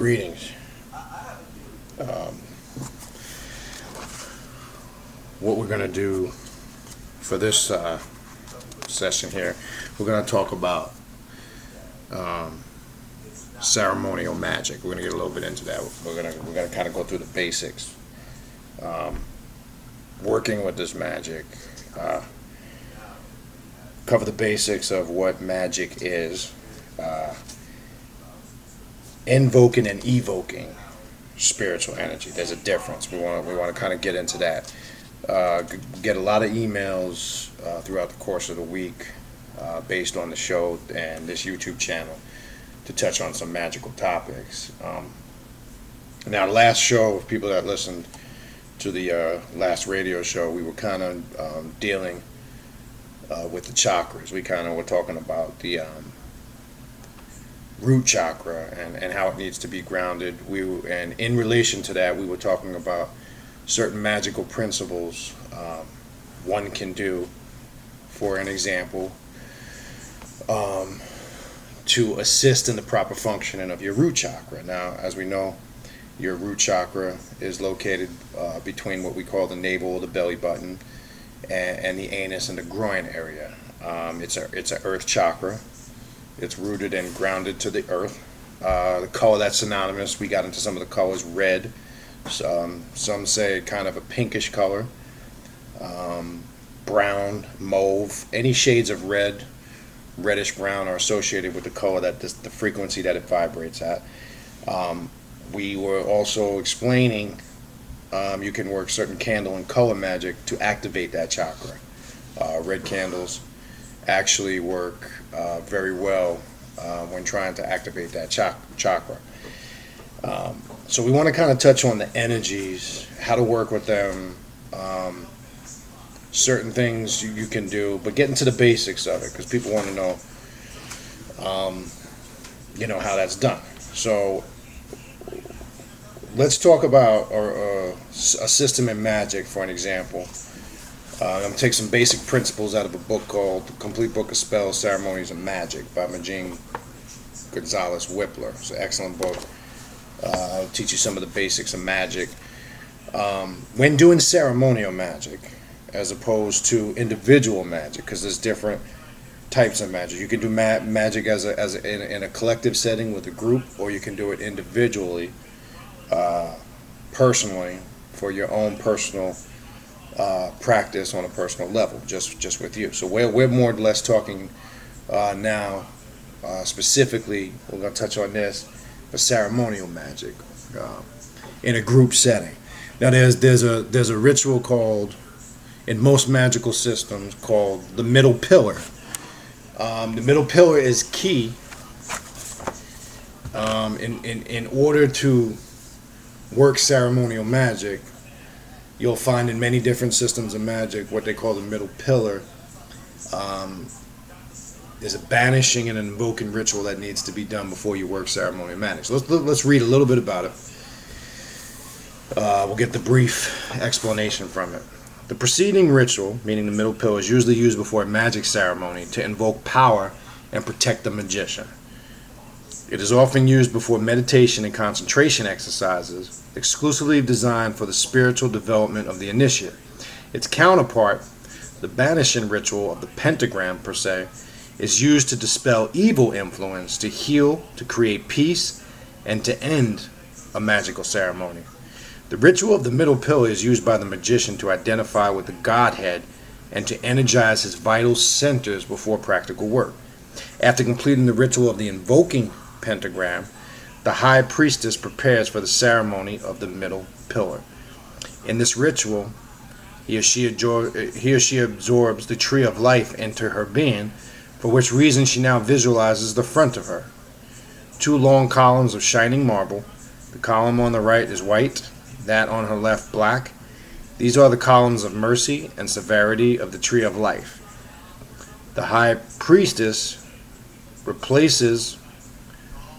Greetings. Um, what we're going to do for this session here, we're going to talk about ceremonial magic. We're going to get a little bit into that. We're going to kind of go through the basics. Working with this magic, cover the basics of what magic is, invoking and evoking spiritual energy. There's a difference. We want to kind of get into that. Get a lot of emails throughout the course of the week based on the show and this YouTube channel to touch on some magical topics. Now, last show, people that listened to the last radio show, we were kind of dealing with the chakras. We kind of were talking about the root chakra and how it needs to be grounded. And in relation to that, we were talking about certain magical principles one can do, for an example, to assist in the proper functioning of your root chakra. Now, as we know, your root chakra is located between what we call the navel or the belly button and the anus and the groin area. It's an earth chakra. It's rooted and grounded to the earth. The color that's synonymous, we got into some of the colors: red, some say kind of a pinkish color, brown, mauve. Any shades of red, reddish brown are associated with the color, that the frequency that it vibrates at. We were also explaining you can work certain candle and color magic to activate that chakra. Red candles actually work very well when trying to activate that chakra. So we want to kind of touch on the energies, how to work with them, certain things you can do, but get into the basics of it because people want to know, how that's done. So let's talk about a system in magic, for an example. I'm going to take some basic principles out of a book called The Complete Book of Spells, Ceremonies, and Magic by Majin Gonzalez Whippler. It's an excellent book. It'll teach you some of the basics of magic. When doing ceremonial magic, as opposed to individual magic, because there's different types of magic. You can do magic in a collective setting with a group, or you can do it individually, personally, for your own personal practice on a personal level, just with you. So we're more or less talking now specifically. We're going to touch on this for ceremonial magic in a group setting. Now there's a ritual called, in most magical systems, called the middle pillar. The middle pillar is key in order to work ceremonial magic. You'll find in many different systems of magic what they call the middle pillar. There's a banishing and an invoking ritual that needs to be done before you work ceremonial magic. So let's read a little bit about it. We'll get the brief explanation from it. The preceding ritual, meaning the middle pillar, is usually used before a magic ceremony to invoke power and protect the magician. It is often used before meditation and concentration exercises, exclusively designed for the spiritual development of the initiate. Its counterpart, the banishing ritual of the pentagram per se, is used to dispel evil influence, to heal, to create peace, and to end a magical ceremony. The ritual of the middle pillar is used by the magician to identify with the Godhead and to energize his vital centers before practical work. After completing the ritual of the invoking pentagram, the high priestess prepares for the ceremony of the middle pillar. In this ritual, he or she absorbs the tree of life into her being, for which reason she now visualizes the front of her. 2 long columns of shining marble. The column on the right is white, that on her left black. These are the columns of mercy and severity of the tree of life. The high priestess replaces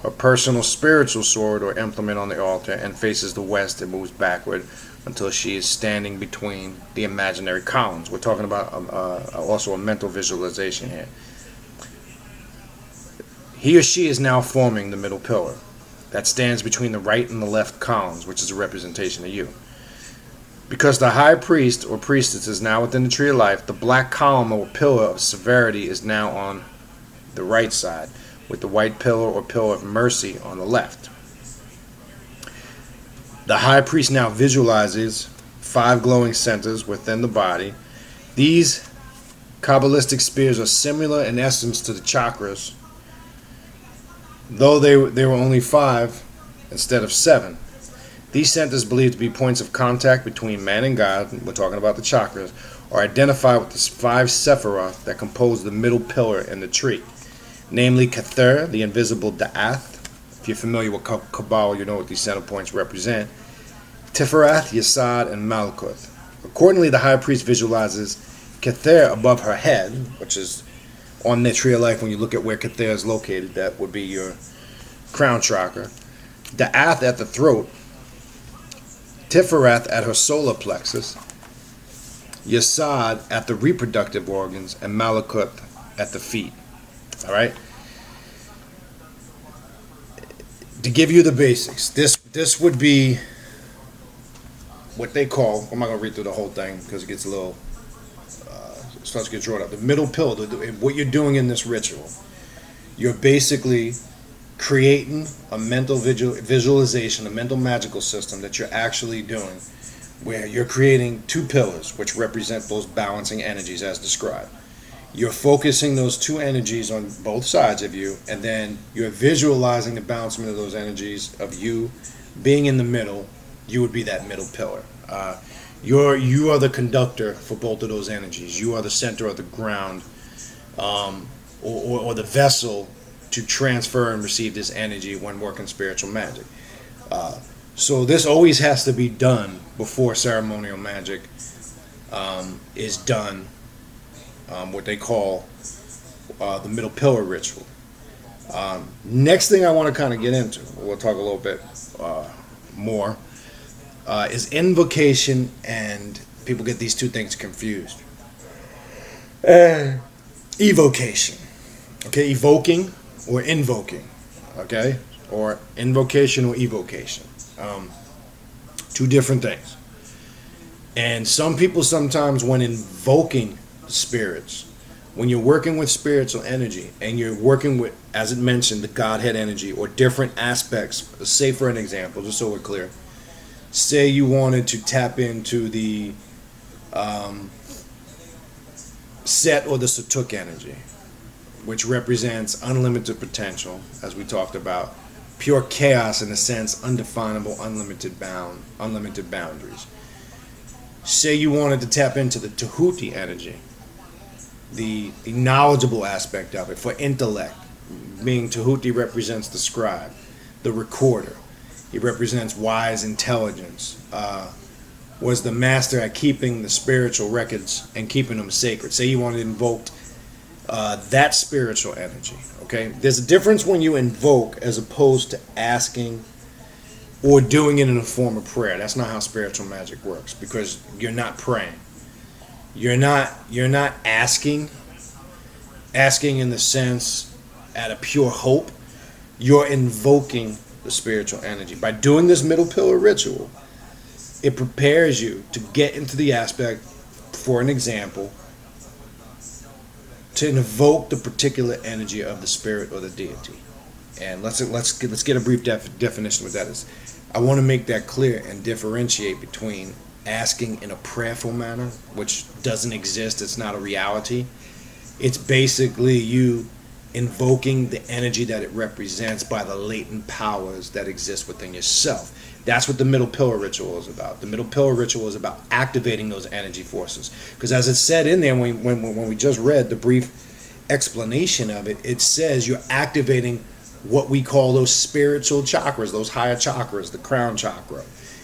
her personal spiritual sword or implement on the altar and faces the west and moves backward until she is standing between the imaginary columns. We're talking about also a mental visualization here. He or she is now forming the middle pillar. that stands between the right and the left columns, which is a representation of you. Because the high priest or priestess is now within the tree of life, the black column or pillar of severity is now on the right side, with the white pillar or pillar of mercy on the left. The high priest now visualizes 5 glowing centers within the body. These Kabbalistic spears are similar in essence to the chakras, though they were only 5 instead of 7. These centers, believed to be points of contact between man and God, we're talking about the chakras, are identified with the 5 sephiroth that compose the middle pillar in the tree, namely Kether, the invisible Da'ath. If you're familiar with Kabbalah, you know what these center points represent. Tiferet, Yesod, and Malkuth. Accordingly, the high priest visualizes Kether above her head, which is on the tree of life. When you look at where Kether is located, that would be your crown chakra. Da'ath at the throat, Tiferet at her solar plexus, Yesod at the reproductive organs, and Malkuth at the feet. All right. To give you the basics, this would be what they call. I'm not gonna read through the whole thing because it gets a little starts to get drawn up. The middle pillar. What you're doing in this ritual, you're basically creating a mental visualization, a mental magical system that you're actually doing, where you're creating 2 pillars which represent those balancing energies as described. You're focusing those 2 energies on both sides of you, and then you're visualizing the balancement of those energies of you being in the middle. You would be that middle pillar. You are the conductor for both of those energies. You are the center of the ground, or the vessel to transfer and receive this energy when working spiritual magic. So this always has to be done before ceremonial magic is done, what they call the middle pillar ritual. Next thing I want to kind of get into, we'll talk a little bit more, is invocation, and people get these 2 things confused. Evocation. Okay, evoking or invoking. Okay, or invocation or evocation. 2 different things. And some people sometimes, when invoking spirits, when you're working with spiritual energy and you're working with, as it mentioned, the Godhead energy or different aspects, say for an example, just so we're clear, say you wanted to tap into the Set or the Satuk energy, which represents unlimited potential, as we talked about, pure chaos in a sense, undefinable, unlimited boundaries. Say you wanted to tap into the Tahuti energy, the knowledgeable aspect of it, for intellect, being Tahuti represents the scribe, the recorder. He represents wise intelligence, was the master at keeping the spiritual records and keeping them sacred. Say you wanted to invoke that spiritual energy. Okay, there's a difference when you invoke as opposed to asking or doing it in a form of prayer. That's not how spiritual magic works, because you're not praying. You're not asking in the sense at a pure hope. You're invoking the spiritual energy. By doing this middle pillar ritual, it prepares you to get into the aspect, for an example, to invoke the particular energy of the spirit or the deity. And let's get a brief definition of what that is. I want to make that clear and differentiate between asking in a prayerful manner, which doesn't exist, it's not a reality. It's basically you invoking the energy that it represents by the latent powers that exist within yourself. That's what the middle pillar ritual is about. The middle pillar ritual is about activating those energy forces. Because as it said in there, when we just read the brief explanation of it, it says you're activating what we call those spiritual chakras, those higher chakras, the crown chakra.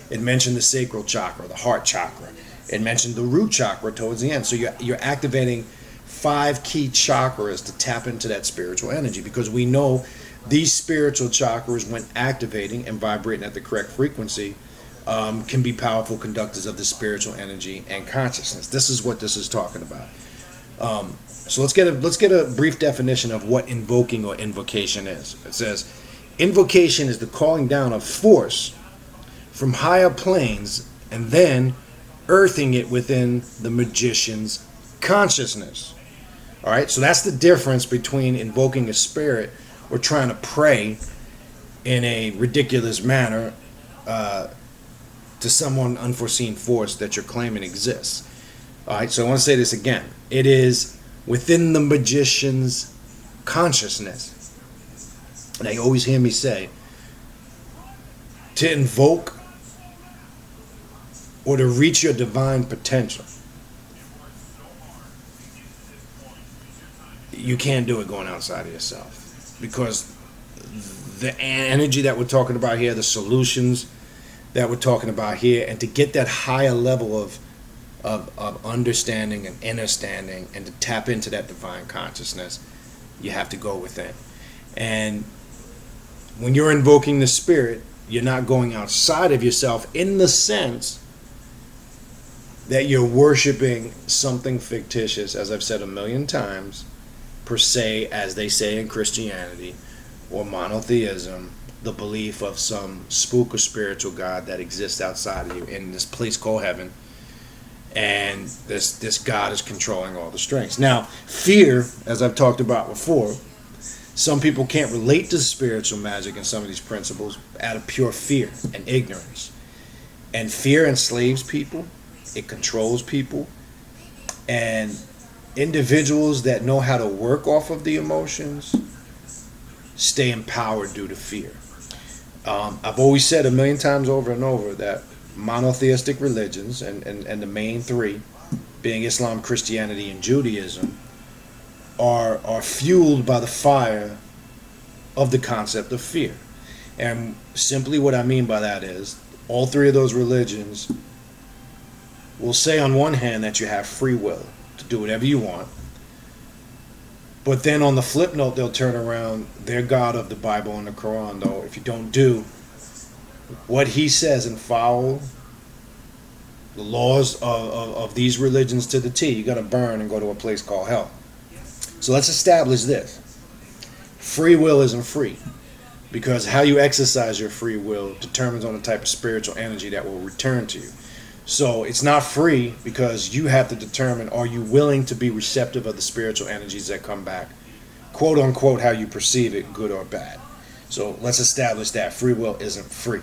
It mentioned the sacral chakra, the heart chakra. It mentioned the root chakra towards the end. So you're activating 5 key chakras to tap into that spiritual energy, because we know these spiritual chakras, when activating and vibrating at the correct frequency, can be powerful conductors of the spiritual energy and consciousness. This is what this is talking about. So let's get a brief definition of what invoking or invocation is. It says, Invocation is the calling down of force from higher planes and then earthing it within the magician's consciousness. All right, so that's the difference between invoking a spirit or trying to pray in a ridiculous manner to someone unforeseen force that you're claiming exists. All right, so I want to say this again. It is within the magician's consciousness. Now, you always hear me say, to invoke or to reach your divine potential, you can't do it going outside of yourself, because the energy that we're talking about here, the solutions that we're talking about here, and to get that higher level of understanding and understanding and to tap into that divine consciousness, you have to go within. And when you're invoking the spirit, you're not going outside of yourself in the sense that you're worshiping something fictitious, as I've said a million times, per se, as they say in Christianity, or monotheism, the belief of some spook or spiritual God that exists outside of you in this place called heaven, and this God is controlling all the strings. Now, fear, as I've talked about before, some people can't relate to spiritual magic and some of these principles out of pure fear and ignorance. And fear enslaves people, it controls people, and individuals that know how to work off of the emotions stay empowered due to fear. I've always said a million times over and over that monotheistic religions, and the main three, being Islam, Christianity, and Judaism, are fueled by the fire of the concept of fear. And simply what I mean by that is, all three of those religions will say on one hand that you have free will to do whatever you want, but then on the flip note, they'll turn around their God of the Bible and the Quran, though, if you don't do what he says and follow the laws of these religions to the T, you're going to burn and go to a place called hell. So let's establish this. Free will isn't free, because how you exercise your free will determines on the type of spiritual energy that will return to you. So it's not free because you have to determine, are you willing to be receptive of the spiritual energies that come back, quote unquote, how you perceive it, good or bad. So let's establish that free will isn't free.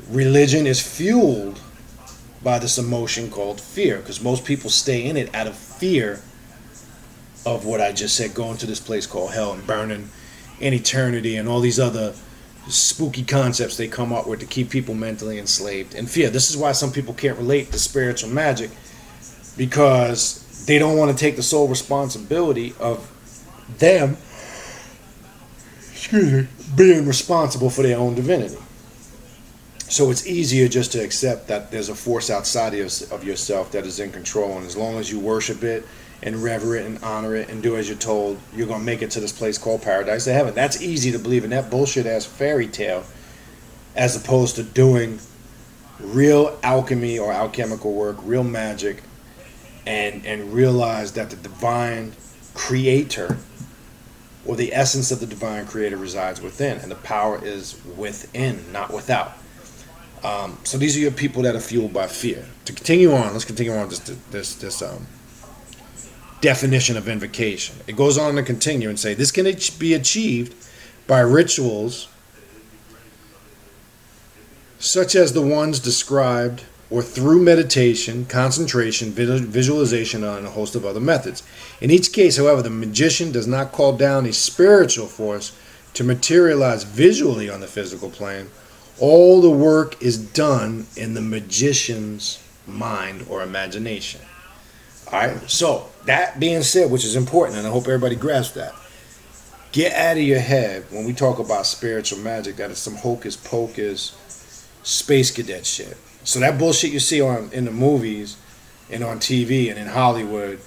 Religion is fueled by this emotion called fear, because most people stay in it out of fear of what I just said, going to this place called hell and burning in eternity and all these other spooky concepts they come up with to keep people mentally enslaved and fear. This is why some people can't relate to spiritual magic, because they don't want to take the sole responsibility of them being responsible for their own divinity. So it's easier just to accept that there's a force outside of yourself that is in control, and as long as you worship it and rever it and honor it and do as you're told, you're going to make it to this place called paradise or heaven. That's easy to believe in that bullshit ass fairy tale, as opposed to doing real alchemy or alchemical work, real magic, and realize that the divine creator, or the essence of the divine creator, resides within, and the power is within, not without. So these are your people that are fueled by fear. To continue on, let's continue on this definition of invocation. It goes on to continue and say, this can be achieved by rituals such as the ones described, or through meditation, concentration, visualization, and a host of other methods. In each case, however, the magician does not call down a spiritual force to materialize visually on the physical plane. All the work is done in the magician's mind or imagination. Alright, so that being said, which is important, and I hope everybody grasps that, get out of your head when we talk about spiritual magic that it's some hocus pocus space cadet shit. So that bullshit you see in the movies and on TV and in Hollywood,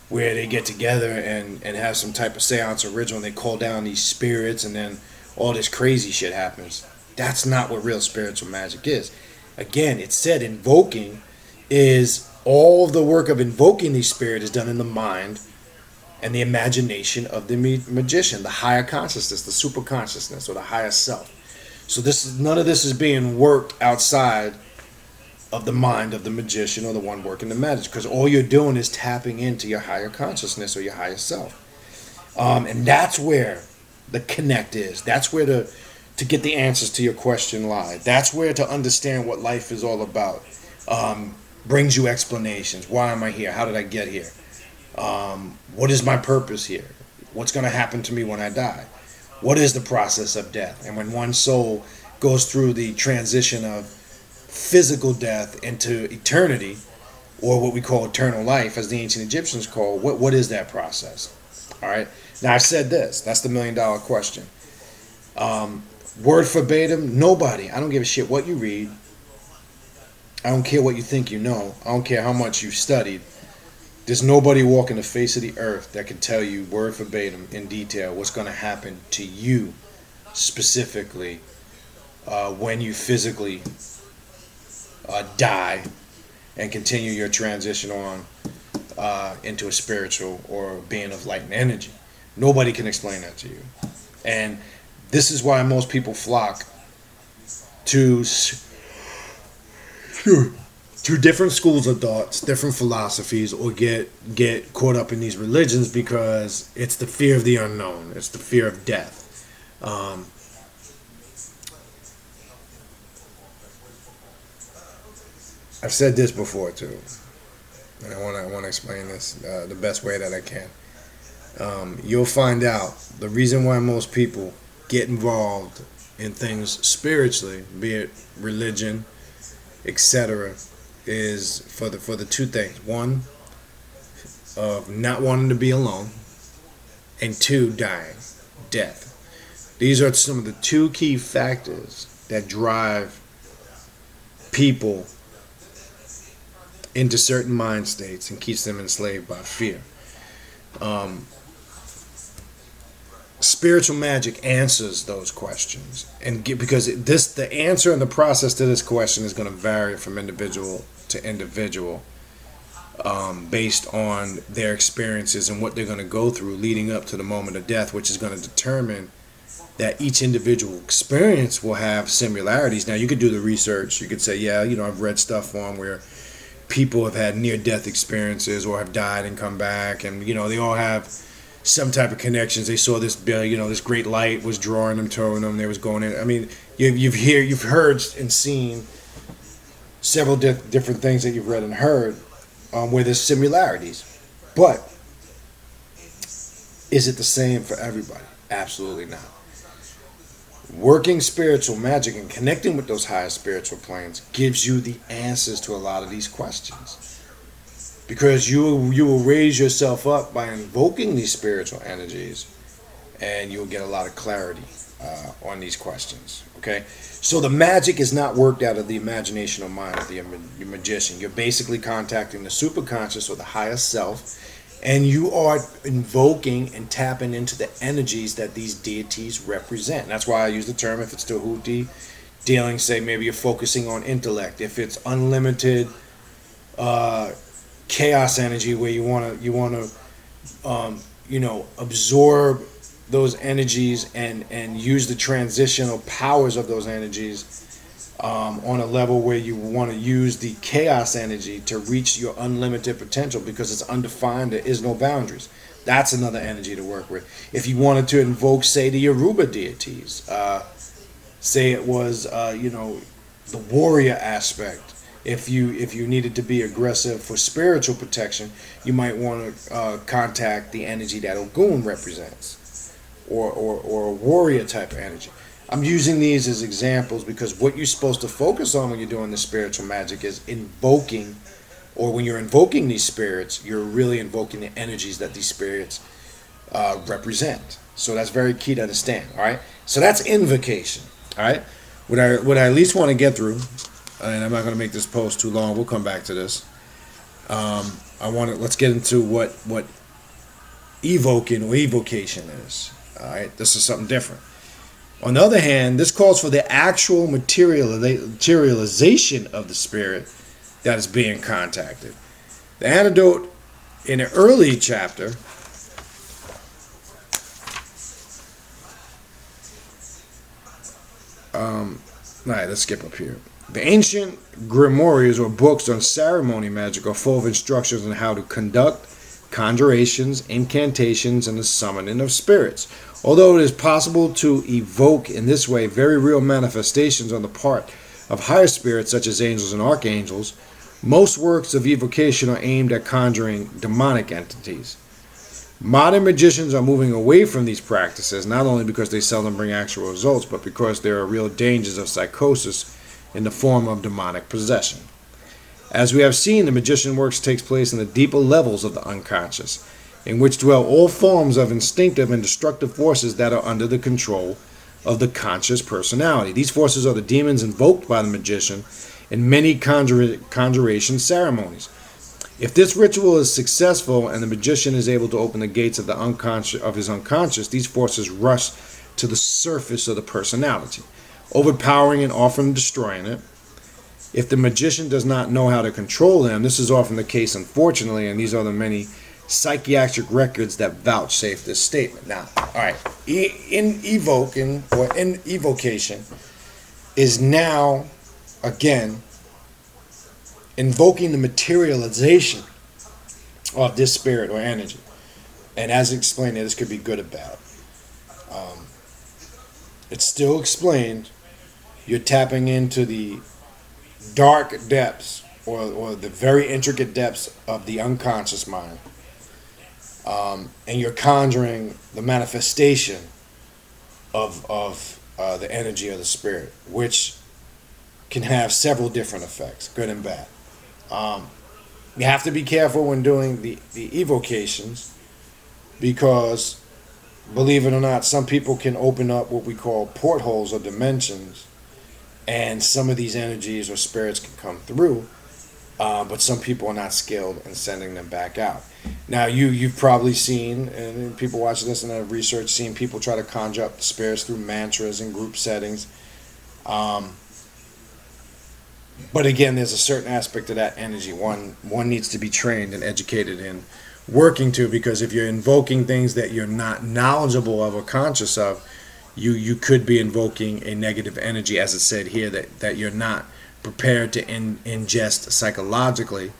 where they get together and have some type of seance or ritual and they call down these spirits and then all this crazy shit happens. That's not what real spiritual magic is. Again, it said invoking is all the work of invoking these spirits is done in the mind and the imagination of the magician, the higher consciousness, the super consciousness, or the higher self. So none of this is being worked outside of the mind of the magician or the one working the magic, because all you're doing is tapping into your higher consciousness or your higher self. And that's where the connect is. That's where to get the answers to your question lie. That's where to understand what life is all about. Brings you explanations. Why am I here? How did I get here? What is my purpose here? What's going to happen to me when I die? What is the process of death? And when one soul goes through the transition of physical death into eternity, or what we call eternal life, as the ancient Egyptians call, what is that process? All right. Now, I said this. That's the $1 million question. Word verbatim, nobody. I don't give a shit what you read. I don't care what you think you know. I don't care how much you've studied. There's nobody walking the face of the earth that can tell you word verbatim in detail what's going to happen to you specifically when you physically die and continue your transition on into a spiritual or being of light and energy. Nobody can explain that to you. And this is why most people flock to different schools of thoughts, different philosophies, or get caught up in these religions, because it's the fear of the unknown. It's the fear of death. I've said this before too, and I want to explain this the best way that I can. You'll find out the reason why most people get involved in things spiritually, be it religion, etc., is for the two things: one, of not wanting to be alone, and two, dying, death. These are some of the two key factors that drive people into certain mind states and keeps them enslaved by fear. Spiritual magic answers those questions, and because the answer and the process to this question is going to vary from individual to individual, based on their experiences and what they're going to go through leading up to the moment of death, which is going to determine that each individual experience will have similarities. Now, you could do the research. You could say, yeah, I've read stuff on where people have had near-death experiences or have died and come back, and they all have some type of connections. They saw this, this great light was drawing them, towing them. They was going in. I mean, you've heard and seen several different things that you've read and heard where there's similarities, but is it the same for everybody? Absolutely not. Working spiritual magic and connecting with those higher spiritual planes gives you the answers to a lot of these questions, because you will raise yourself up by invoking these spiritual energies, and you'll get a lot of clarity on these questions. Okay, so the magic is not worked out of the imagination or mind of the magician. You're basically contacting the superconscious or the higher self, and you are invoking and tapping into the energies that these deities represent. And that's why I use the term, if it's Tahuti dealing, say maybe you're focusing on intellect. If it's unlimited chaos energy, where you want to absorb those energies and use the transitional powers of those energies on a level where you want to use the chaos energy to reach your unlimited potential, because it's undefined. There is no boundaries. That's another energy to work with. If you wanted to invoke, say, the Yoruba deities, say it was the warrior aspect. If you needed to be aggressive for spiritual protection, you might want to contact the energy that Ogun represents, or a warrior type of energy. I'm using these as examples because what you're supposed to focus on when you're doing the spiritual magic is invoking, or when you're invoking these spirits, you're really invoking the energies that these spirits represent. So that's very key to understand. All right. So that's invocation. All right. What I at least want to get through, and I'm not going to make this post too long. We'll come back to this. Let's get into what evoking or evocation is. All right. This is something different. On the other hand, this calls for the actual materialization of the spirit that is being contacted. The antidote in an early chapter All right, let's skip up here. The ancient grimoires or books on ceremony magic are full of instructions on how to conduct conjurations, incantations, and the summoning of spirits. Although it is possible to evoke in this way very real manifestations on the part of higher spirits such as angels and archangels, most works of evocation are aimed at conjuring demonic entities. Modern magicians are moving away from these practices, not only because they seldom bring actual results, but because there are real dangers of psychosis in the form of demonic possession. As we have seen, the magician works takes place in the deeper levels of the unconscious, in which dwell all forms of instinctive and destructive forces that are under the control of the conscious personality. These forces are the demons invoked by the magician in many conjuration ceremonies. If this ritual is successful and the magician is able to open the gates of the unconscious of his unconscious, these forces rush to the surface of the personality, overpowering and often destroying it. If the magician does not know how to control them, this is often the case, unfortunately, and these are the many psychiatric records that vouchsafe this statement. Now, all right, in evoking or in evocation is now again invoking the materialization of this spirit or energy. And as explained, this could be good or bad. It's still explained you're tapping into the dark depths or the very intricate depths of the unconscious mind. And you're conjuring the manifestation of the energy of the spirit, which can have several different effects, good and bad. You have to be careful when doing the evocations because, believe it or not, some people can open up what we call portholes or dimensions, and some of these energies or spirits can come through, but some people are not skilled in sending them back out. Now, you've probably seen, and people watching this and have research, seen people try to conjure up the spirits through mantras and group settings. But again, there's a certain aspect of that energy one needs to be trained and educated in working to, because if you're invoking things that you're not knowledgeable of or conscious of, you could be invoking a negative energy, as it said here, that you're not prepared to ingest psychologically.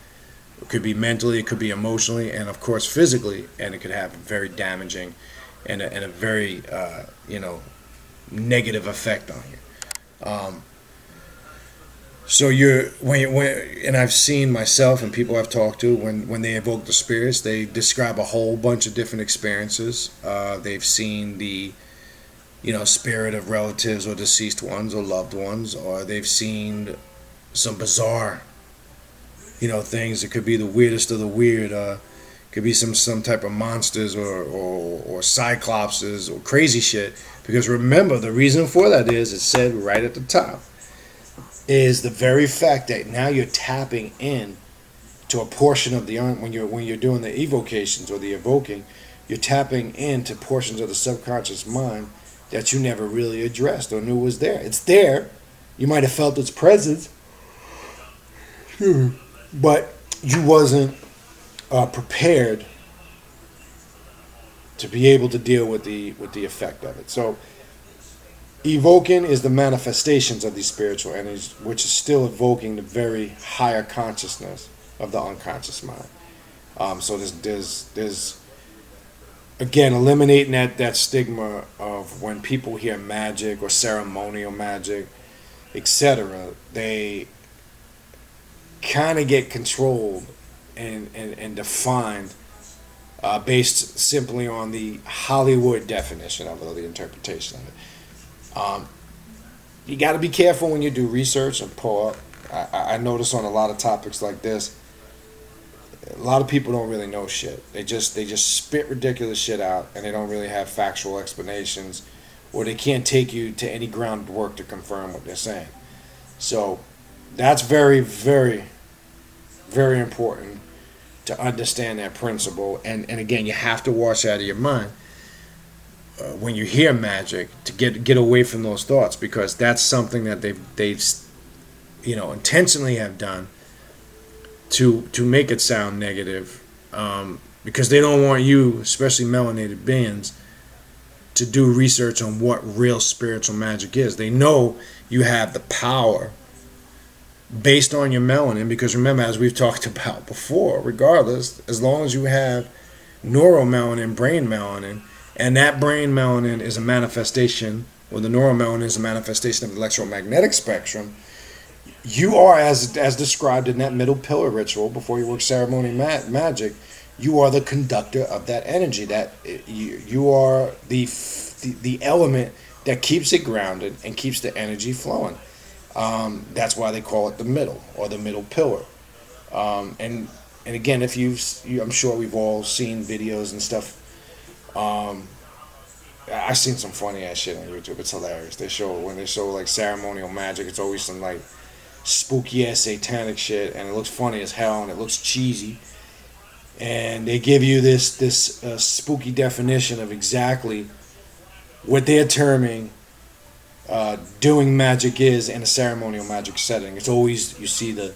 It could be mentally, it could be emotionally, and of course physically, and it could have a very damaging and a very negative effect on you. So and I've seen myself and people I've talked to, when they evoke the spirits, they describe a whole bunch of different experiences. They've seen the, spirit of relatives or deceased ones or loved ones, or they've seen some bizarre, things. It could be the weirdest of the weird. Could be some type of monsters or cyclopses or crazy shit. Because remember, the reason for that is, it said right at the top, is the very fact that now you're tapping in to a portion of the when you're doing the evocations or the evoking, you're tapping into portions of the subconscious mind that you never really addressed or knew was there. It's there. You might have felt its presence, but you wasn't prepared to be able to deal with the effect of it. So evoking is the manifestations of these spiritual energies, which is still evoking the very higher consciousness of the unconscious mind. So there's again eliminating that stigma of when people hear magic or ceremonial magic, etc. They kind of get controlled and defined based simply on the Hollywood definition of it, or the interpretation of it. You got to be careful when you do research and pull up. I notice on a lot of topics like this, a lot of people don't really know shit. They just spit ridiculous shit out, and they don't really have factual explanations, or they can't take you to any groundwork to confirm what they're saying. So that's very, very, very important to understand that principle. And again, you have to wash out of your mind when you hear magic to get away from those thoughts, because that's something that they've intentionally have done to make it sound negative, because they don't want you, especially melanated beings, to do research on what real spiritual magic is. They know you have the power based on your melanin, because remember, as we've talked about before, regardless, as long as you have neuromelanin, brain melanin, and that brain melanin is a manifestation, or the neuromelanin is a manifestation of the electromagnetic spectrum, you are, as described in that middle pillar ritual before you work ceremonial magic, you are the conductor of that energy. That you are the element that keeps it grounded and keeps the energy flowing. That's why they call it the middle, or the middle pillar. And again, if I'm sure we've all seen videos and stuff. I've seen some funny ass shit on YouTube. It's hilarious. When they show like ceremonial magic, it's always some like spooky ass satanic shit, and it looks funny as hell, and it looks cheesy. And they give you this spooky definition of exactly what they're terming doing magic is in a ceremonial magic setting. It's always, you see a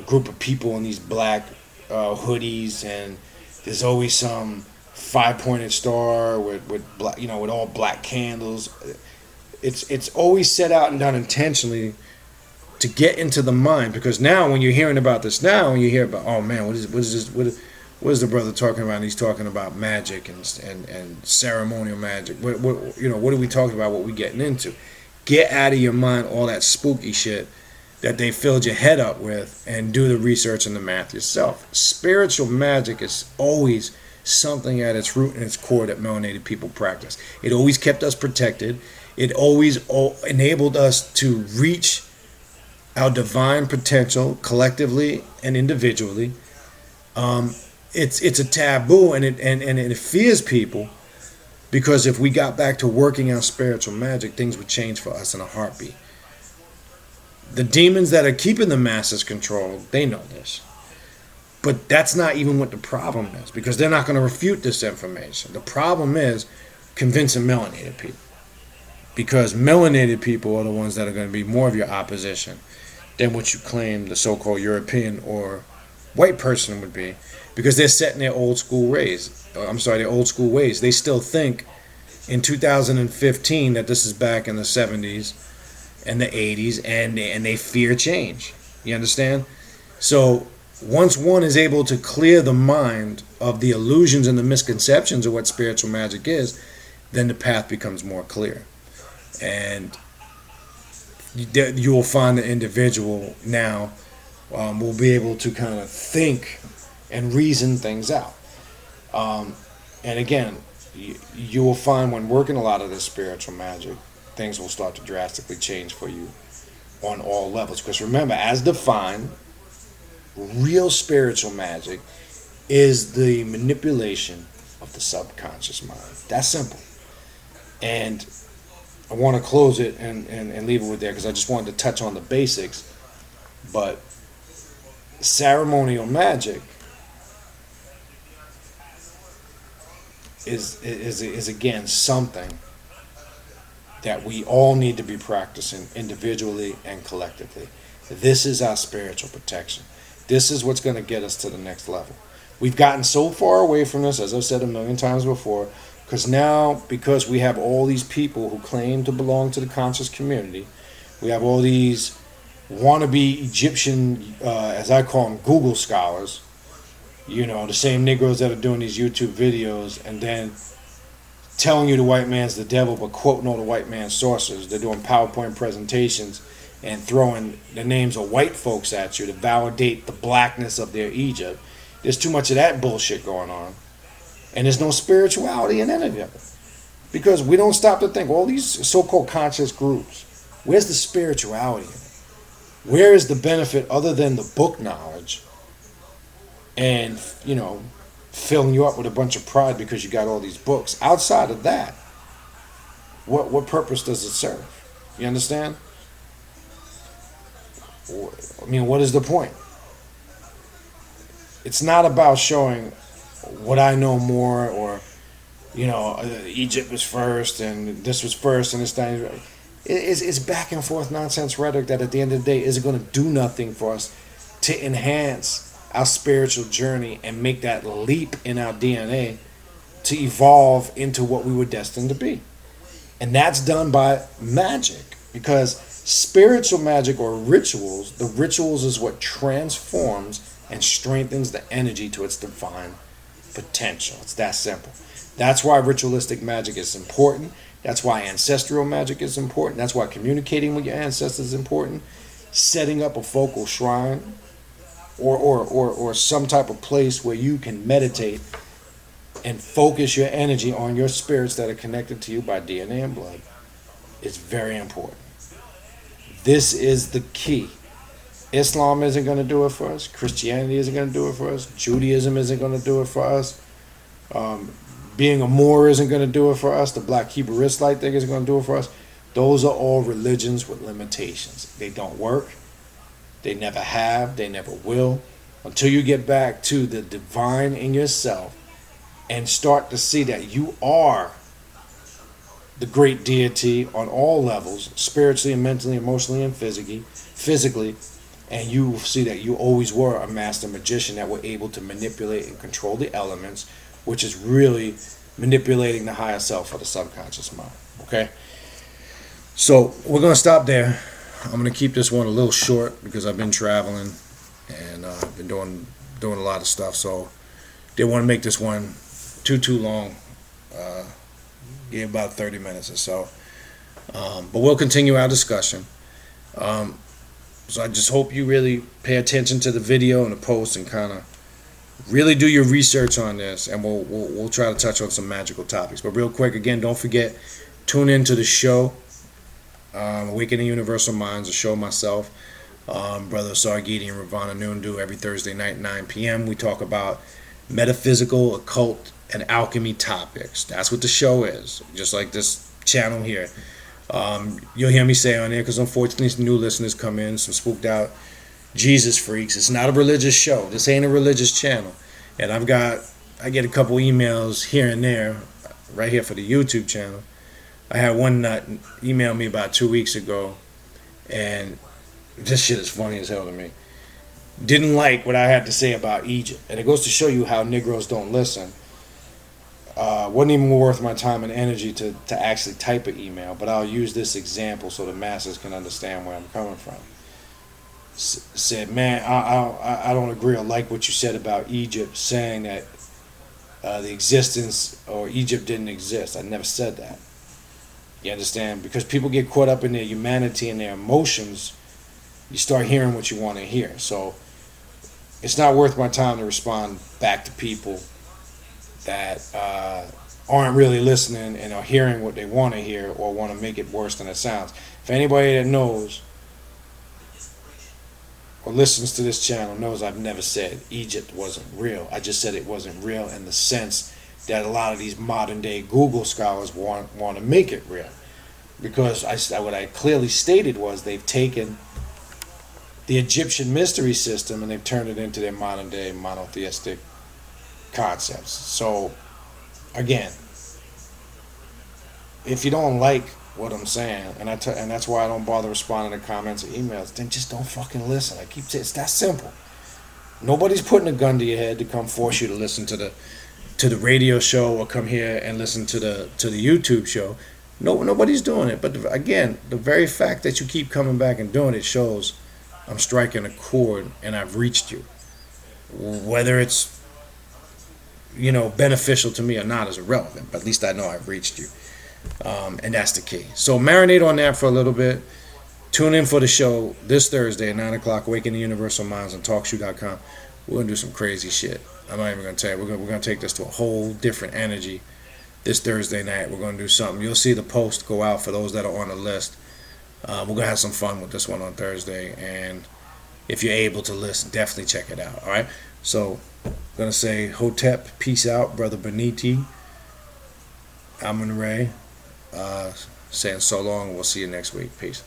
group of people in these black hoodies, and there's always some 5-pointed star with black, with all black candles. It's always set out and done intentionally to get into the mind, because now when you're hearing about this now, and you hear about, oh man, what is the brother talking about? And he's talking about magic and ceremonial magic. What are we talking about? What we getting into? Get out of your mind all that spooky shit that they filled your head up with, and do the research and the math yourself. Spiritual magic is always something at its root and its core that melanated people practice. It always kept us protected. It always enabled us to reach our divine potential collectively and individually. It's a taboo, and it fears people, because if we got back to working our spiritual magic, things would change for us in a heartbeat. The demons that are keeping the masses controlled, they know this. But that's not even what the problem is, because they're not going to refute this information. The problem is convincing melanated people, because melanated people are the ones that are going to be more of your opposition than what you claim the so-called European or white person would be, because they're set in their old school ways. Their old school ways. They still think in 2015 that this is back in the 70s and the 80s, and they fear change. You understand? So once one is able to clear the mind of the illusions and the misconceptions of what spiritual magic is, then the path becomes more clear. And you will find the individual now will be able to kind of think and reason things out. And again, you will find when working a lot of this spiritual magic, things will start to drastically change for you on all levels. Because remember, as defined, real spiritual magic is the manipulation of the subconscious mind. That's simple. And I want to close it and leave it with there, because I just wanted to touch on the basics. But ceremonial magic is again something that we all need to be practicing individually and collectively. This is our spiritual protection. This is what's going to get us to the next level. We've gotten so far away from this, as I've said a million times before, because we have all these people who claim to belong to the conscious community. We have all these wannabe Egyptian, as I call them, Google scholars. The same Negroes that are doing these YouTube videos and then telling you the white man's the devil, but quoting all the white man's sources. They're doing PowerPoint presentations and throwing the names of white folks at you to validate the blackness of their Egypt. There's too much of that bullshit going on. And there's no spirituality in any of it. Because we don't stop to think, all these so-called conscious groups, where's the spirituality in it? Where is the benefit other than the book knowledge and, filling you up with a bunch of pride because you got all these books? Outside of that, what purpose does it serve? You understand? I mean, what is the point? It's not about showing what I know more, or Egypt was first and this was first and this thing. It's back and forth nonsense rhetoric that at the end of the day isn't going to do nothing for us to enhance our spiritual journey and make that leap in our DNA to evolve into what we were destined to be. And that's done by magic, because spiritual magic or rituals, the rituals is what transforms and strengthens the energy to its divine potential. It's that simple. That's why ritualistic magic is important. That's why ancestral magic is important. That's why communicating with your ancestors is important. Setting up a focal shrine or some type of place where you can meditate and focus your energy on your spirits that are connected to you by DNA and blood is very important. This is the key. Islam isn't going to do it for us. Christianity isn't going to do it for us. Judaism isn't going to do it for us. Being a Moor isn't going to do it for us. The Black Hebrew Israelite thing isn't going to do it for us. Those are all religions with limitations. They don't work. They never have. They never will. Until you get back to the divine in yourself and start to see that you are the great deity on all levels, spiritually and mentally, emotionally and physically, and you will see that you always were a master magician that were able to manipulate and control the elements, which is really manipulating the higher self or the subconscious mind. Okay? So we're going to stop there. I'm going to keep this one a little short because I've been traveling and I've been doing a lot of stuff. So didn't want to make this one too long. Give about 30 minutes or so. But we'll continue our discussion. So I just hope you really pay attention to the video and the post and kind of really do your research on this, and we'll try to touch on some magical topics. But real quick, again, don't forget, tune into the show, Awakening Universal Minds, a show myself, Brother Sargiti and Ravana Noon do every Thursday night, 9 p.m. We talk about metaphysical, occult, and alchemy topics. That's what the show is, just like this channel here. You'll hear me say on there, because unfortunately some new listeners come in, some spooked out Jesus freaks. It's not a religious show. This ain't a religious channel. And I get a couple emails here and there, right here for the YouTube channel. I had one nut email me about 2 weeks ago, and this shit is funny as hell to me. Didn't like what I had to say about Egypt. And it goes to show you how Negroes don't listen. Wasn't even worth my time and energy to actually type an email, but I'll use this example so the masses can understand where I'm coming from. Said, man, I don't agree or like what you said about Egypt, saying that the existence or Egypt didn't exist. I never said that. You understand? Because people get caught up in their humanity and their emotions, you start hearing what you want to hear. So it's not worth my time to respond back to people that aren't really listening and are hearing what they want to hear or want to make it worse than it sounds. If anybody that knows or listens to this channel knows I've never said Egypt wasn't real. I just said it wasn't real in the sense that a lot of these modern day Google scholars want to make it real. Because what I clearly stated was they've taken the Egyptian mystery system and they've turned it into their modern day monotheistic concepts. So again, if you don't like what I'm saying, and that's why I don't bother responding to comments or emails, then just don't fucking listen. I keep saying it's that simple. Nobody's putting a gun to your head to come force you to listen to the radio show or come here and listen to the YouTube show. No, nobody's doing it. But again, the very fact that you keep coming back and doing it shows I'm striking a chord and I've reached you. Whether it's beneficial to me or not is irrelevant, but at least I know I've reached you. And that's the key. So marinate on that for a little bit. Tune in for the show this Thursday at 9 o'clock, Awakening Universal Minds on TalkShoe.com. We're going to do some crazy shit. I'm not even going to tell you. We're going to take this to a whole different energy this Thursday night. We're going to do something. You'll see the post go out for those that are on the list. We're going to have some fun with this one on Thursday. And if you're able to listen, definitely check it out. All right? So I'm going to say Hotep, peace out, Brother Beniti. Amun Ray. Saying so long. We'll see you next week. Peace.